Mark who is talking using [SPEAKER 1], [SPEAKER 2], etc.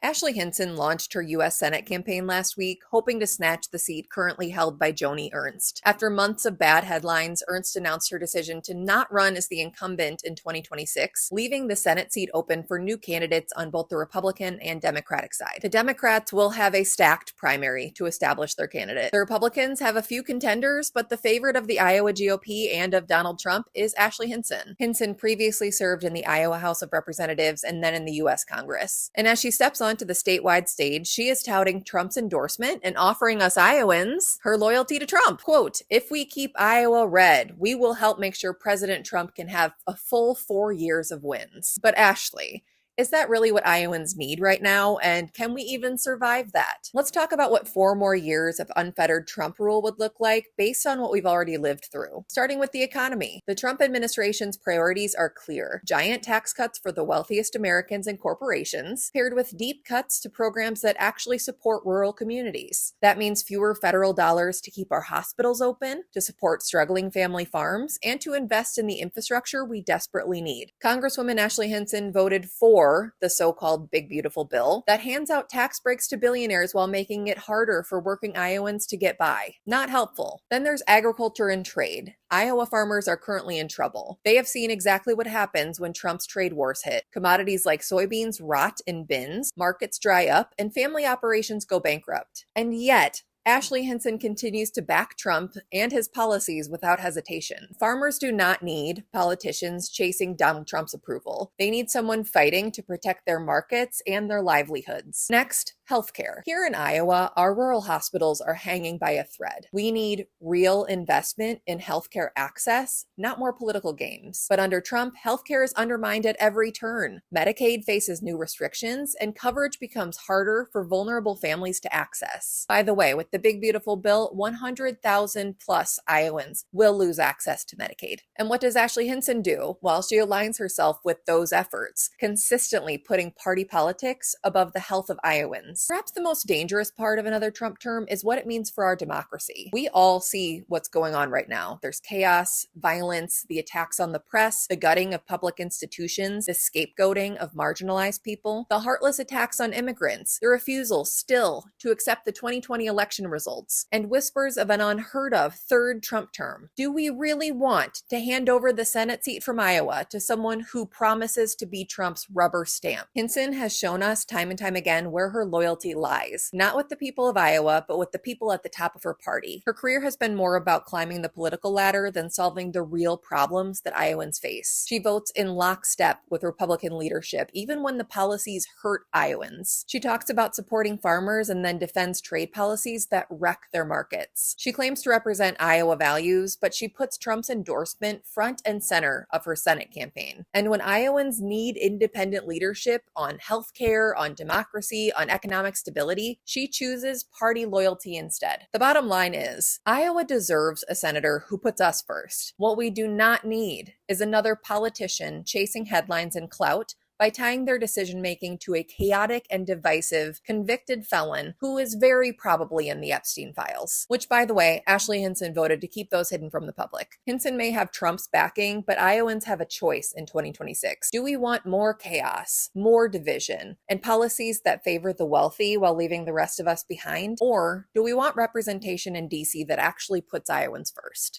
[SPEAKER 1] Ashley Hinson launched her U.S. Senate campaign last week, hoping to snatch the seat currently held by Joni Ernst. After months of bad headlines, Ernst announced her decision to not run as the incumbent in 2026, leaving the Senate seat open for new candidates on both the Republican and Democratic side. The Democrats will have a stacked primary to establish their candidate. The Republicans have a few contenders, but the favorite of the Iowa GOP and of Donald Trump is Ashley Hinson. Hinson previously served in the Iowa House of Representatives and then in the U.S. Congress. And as she steps onto the statewide stage, she is touting Trump's endorsement and offering us Iowans her loyalty to Trump. Quote, "If we keep Iowa red, we will help make sure President Trump can have a full 4 years of wins." But Ashley, is that really what Iowans need right now? And can we even survive that? Let's talk about what 4 more years of unfettered Trump rule would look like based on what we've already lived through. Starting with the economy. The Trump administration's priorities are clear. Giant tax cuts for the wealthiest Americans and corporations, paired with deep cuts to programs that actually support rural communities. That means fewer federal dollars to keep our hospitals open, to support struggling family farms, and to invest in the infrastructure we desperately need. Congresswoman Ashley Hinson voted for the so-called Big Beautiful Bill that hands out tax breaks to billionaires while making it harder for working Iowans to get by. Not helpful. Then there's agriculture and trade. Iowa farmers are currently in trouble. They have seen exactly what happens when Trump's trade wars hit. Commodities like soybeans rot in bins, markets dry up, and family operations go bankrupt. And yet, Ashley Hinson continues to back Trump and his policies without hesitation. Farmers do not need politicians chasing Donald Trump's approval. They need someone fighting to protect their markets and their livelihoods. Next, healthcare. Here in Iowa, our rural hospitals are hanging by a thread. We need real investment in healthcare access, not more political games. But under Trump, healthcare is undermined at every turn. Medicaid faces new restrictions, and coverage becomes harder for vulnerable families to access. By the way, with the Big Beautiful Bill, 100,000 plus Iowans will lose access to Medicaid. And what does Ashley Hinson do? Well, she aligns herself with those efforts, consistently putting party politics above the health of Iowans. Perhaps the most dangerous part of another Trump term is what it means for our democracy. We all see what's going on right now. There's chaos, violence, the attacks on the press, the gutting of public institutions, the scapegoating of marginalized people, the heartless attacks on immigrants, the refusal still to accept the 2020 election results, and whispers of an unheard of third Trump term. Do we really want to hand over the Senate seat from Iowa to someone who promises to be Trump's rubber stamp? Hinson has shown us time and time again where her loyalty lies, not with the people of Iowa, but with the people at the top of her party. Her career has been more about climbing the political ladder than solving the real problems that Iowans face. She votes in lockstep with Republican leadership, even when the policies hurt Iowans. She talks about supporting farmers and then defends trade policies that wreck their markets. She claims to represent Iowa values, but she puts Trump's endorsement front and center of her Senate campaign. And when Iowans need independent leadership on healthcare, on democracy, on economic stability, she chooses party loyalty instead. The bottom line is, Iowa deserves a senator who puts us first. What we do not need is another politician chasing headlines and clout by tying their decision-making to a chaotic and divisive convicted felon who is very probably in the Epstein files. Which, by the way, Ashley Hinson voted to keep those hidden from the public. Hinson may have Trump's backing, but Iowans have a choice in 2026. Do we want more chaos, more division, and policies that favor the wealthy while leaving the rest of us behind? Or do we want representation in DC that actually puts Iowans first?